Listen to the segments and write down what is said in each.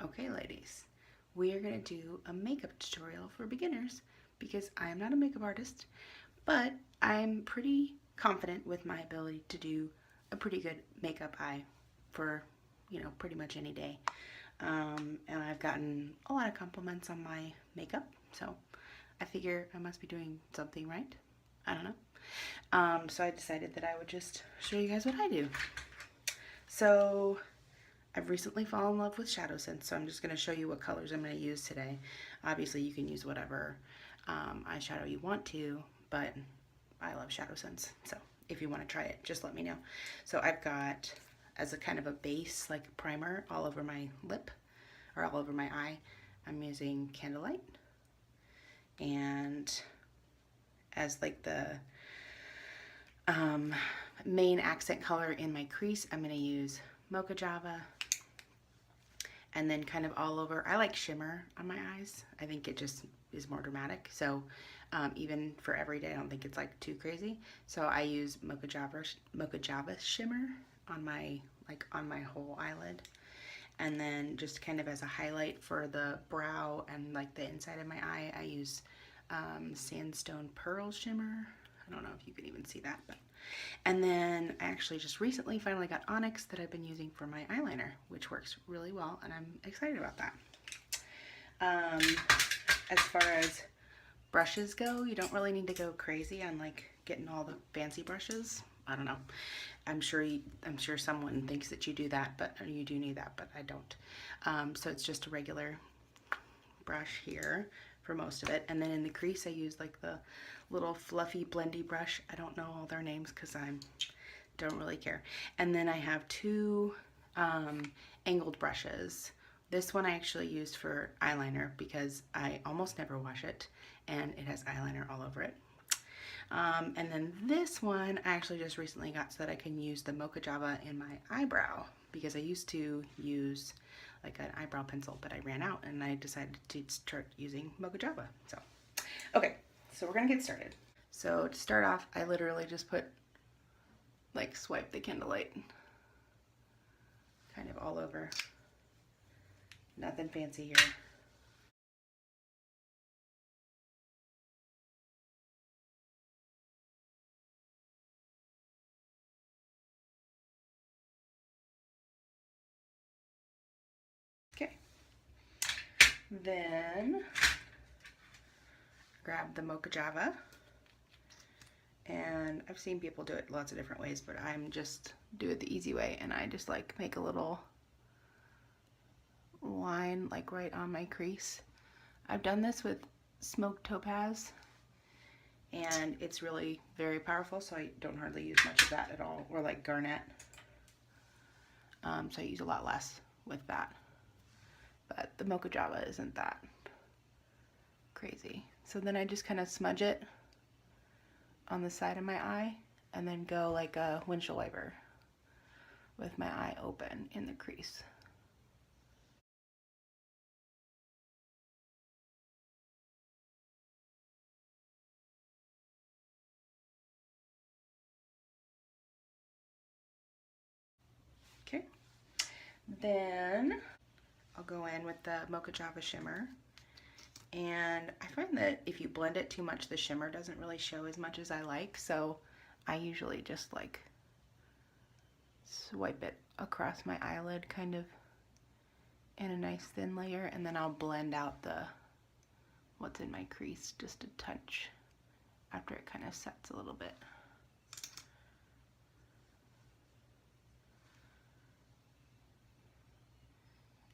Okay, ladies, we are going to do a makeup tutorial for beginners because I am not a makeup artist, but I'm pretty confident with my ability to do a pretty good makeup eye for, pretty much any day. And I've gotten a lot of compliments on my makeup, so I figure I must be doing something right. I don't know. So I decided that I would just show you guys what I do. So I've recently fallen in love with ShadowSense, so I'm just going to show you what colors I'm going to use today. Obviously, you can use whatever eyeshadow you want to, but I love ShadowSense, so if you want to try it, just let me know. So I've got, as a kind of a base, like primer, all over my lip, or all over my eye, I'm using Candlelight. And as like the main accent color in my crease, I'm going to use Mocha Java. And then kind of all over, I like shimmer on my eyes. I think it just is more dramatic. So even for every day, I don't think it's like too crazy. So I use Mocha Java shimmer on my whole eyelid. And then just kind of as a highlight for the brow and like the inside of my eye, I use Sandstone Pearl shimmer. I don't know if you can even see that, but. And then I actually just recently finally got Onyx that I've been using for my eyeliner, which works really well, and I'm excited about that. As far as brushes go, you don't really need to go crazy on like getting all the fancy brushes. I don't know. I'm sure someone thinks that you do that, but you do need that, but I don't. So it's just a regular brush here for most of it, and then in the crease I use like the little fluffy blendy brush. I don't know all their names because I don't really care. And then I have two angled brushes. This one I actually use for eyeliner because I almost never wash it and it has eyeliner all over it. And then this one I actually just recently got so that I can use the Mocha Java in my eyebrow, because I used to use like an eyebrow pencil, but I ran out and I decided to start using Mocha Java. So, okay, so we're gonna get started. So to start off, I literally just swipe the Candlelight kind of all over. Nothing fancy here. Okay. Then grab the Mocha Java, and I've seen people do it lots of different ways, but I'm just do it the easy way, and I just like make a little line like right on my crease. I've done this with Smoked Topaz, and it's really very powerful, so I don't hardly use much of that at all, or like Garnet. So I use a lot less with that. But the Mocha Java isn't that crazy. So then I just kind of smudge it on the side of my eye and then go like a windshield wiper with my eye open in the crease. Okay, then I'll go in with the Mocha Java shimmer, and I find that if you blend it too much, the shimmer doesn't really show as much as I like, so I usually just like swipe it across my eyelid kind of in a nice thin layer, and then I'll blend out what's in my crease just a touch after it kind of sets a little bit.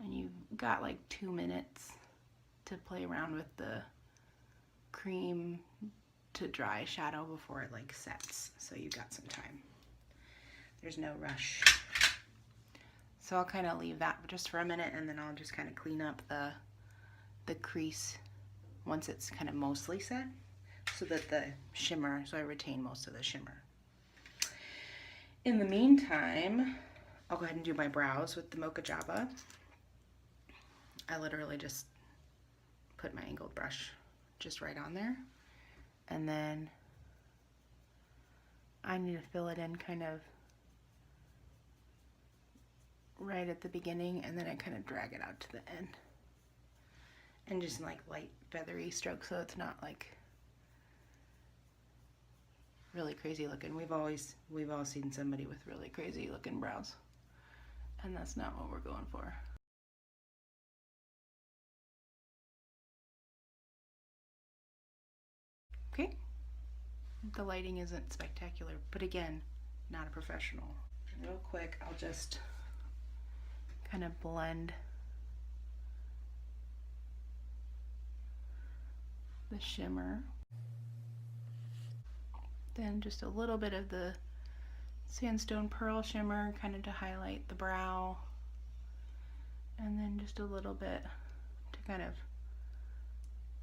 And you've got like 2 minutes to play around with the cream to dry shadow before it like sets, so you've got some time. There's no rush. So I'll kind of leave that just for a minute, and then I'll just kind of clean up the crease once it's kind of mostly set, so that so I retain most of the shimmer. In the meantime, I'll go ahead and do my brows with the Mocha Java. I literally just put my angled brush just right on there, and then I need to fill it in kind of right at the beginning, and then I kind of drag it out to the end. And just like light feathery strokes, so it's not like really crazy looking. We've all seen somebody with really crazy looking brows, and that's not what we're going for. Okay, the lighting isn't spectacular, but again, not a professional. Real quick, I'll just kind of blend the shimmer. Then just a little bit of the sandstone pearl shimmer, kind of to highlight the brow. And then just a little bit to kind of,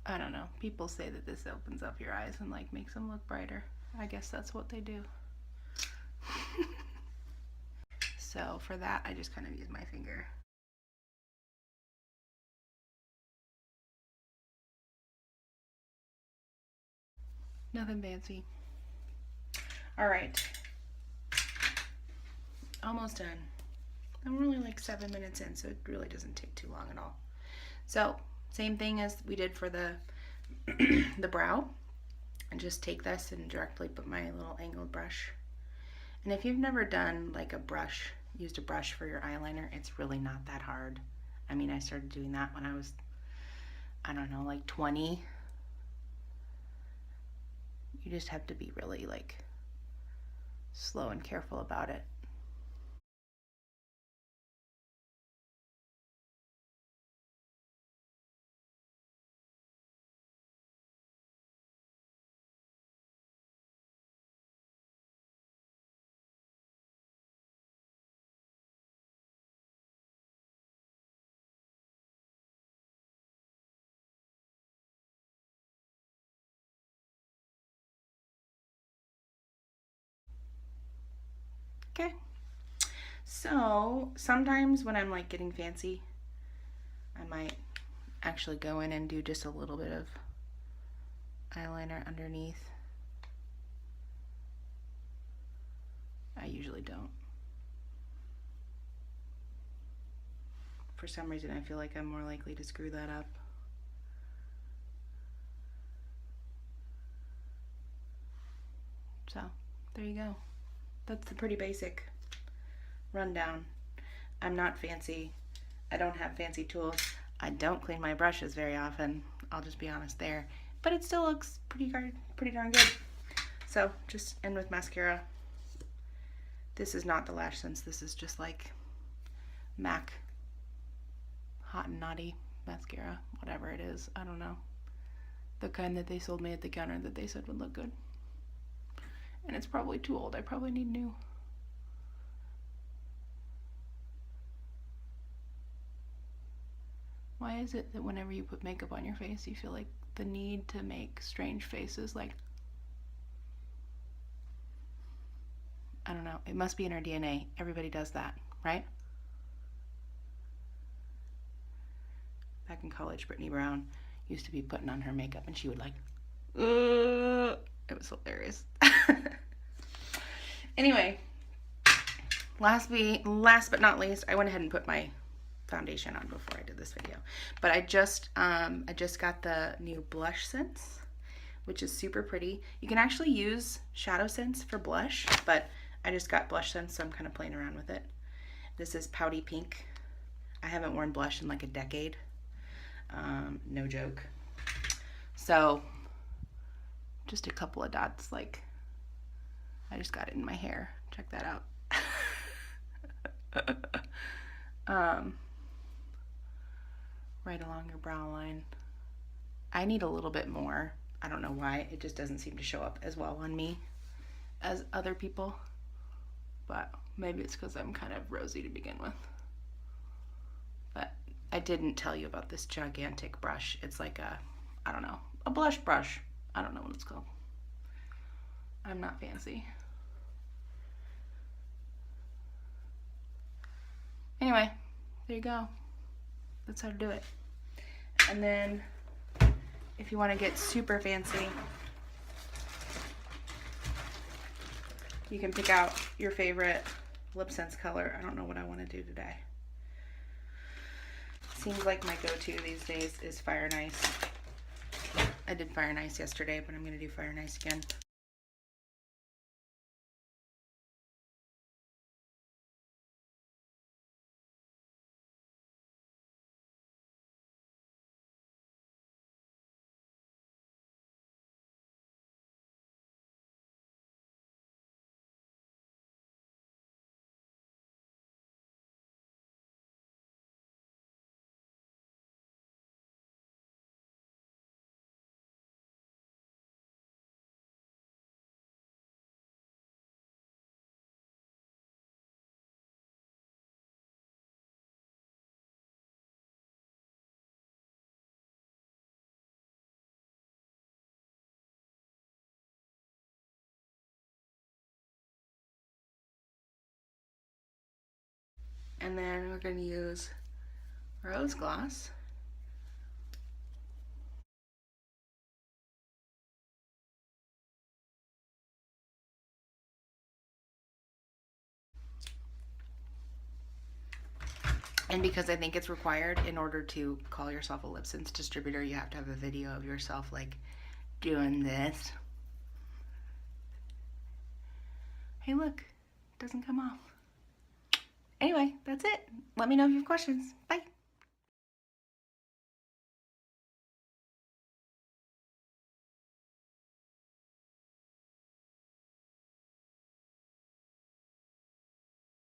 I don't know, people say that this opens up your eyes and like makes them look brighter. I guess that's what they do. So for that, I just kind of use my finger. Nothing fancy. All right, almost done. I'm only like 7 minutes in, so it really doesn't take too long at all. So same thing as we did for the the brow, and just take this and directly put my little angled brush. And if you've never done like used a brush for your eyeliner, it's really not that hard. I mean, I started doing that when I was, I don't know, like 20. You just have to be really like slow and careful about it. Okay, so sometimes when I'm like getting fancy, I might actually go in and do just a little bit of eyeliner underneath. I usually don't. For some reason, I feel like I'm more likely to screw that up. So there you go. That's the pretty basic rundown. I'm not fancy. I don't have fancy tools. I don't clean my brushes very often. I'll just be honest there. But it still looks pretty darn good. So just end with mascara. This is not the Lash Sense. This is just like MAC Hot and Naughty mascara, whatever it is. I don't know. The kind that they sold me at the counter that they said would look good. And it's probably too old. I probably need new. Why is it that whenever you put makeup on your face, you feel like the need to make strange faces? Like, I don't know. It must be in our DNA. Everybody does that, right? Back in college, Brittany Brown used to be putting on her makeup and she would like, it was hilarious. Anyway, last but not least, I went ahead and put my foundation on before I did this video. But I just got the new Blush Sense, which is super pretty. You can actually use ShadowSense for blush, but I just got Blush Sense, so I'm kind of playing around with it. This is Pouty Pink. I haven't worn blush in like a decade. No joke. So just a couple of dots, like I just got it in my hair. Check that out. Right along your brow line. I need a little bit more. I don't know why. It just doesn't seem to show up as well on me as other people. But maybe it's because I'm kind of rosy to begin with. But I didn't tell you about this gigantic brush. It's like a, I don't know, a blush brush. I don't know what it's called. I'm not fancy. Anyway, there you go. That's how to do it. And then if you want to get super fancy, you can pick out your favorite lip sense color. I don't know what I want to do today. seems like my go-to these days is Fire and Ice. I did Fire and Ice yesterday, but I'm going to do Fire and Ice again. And then we're going to use rose gloss. And because I think it's required, in order to call yourself a LipSense distributor, you have to have a video of yourself like doing this. Hey look, it doesn't come off. Anyway, that's it. Let me know if you have questions. Bye.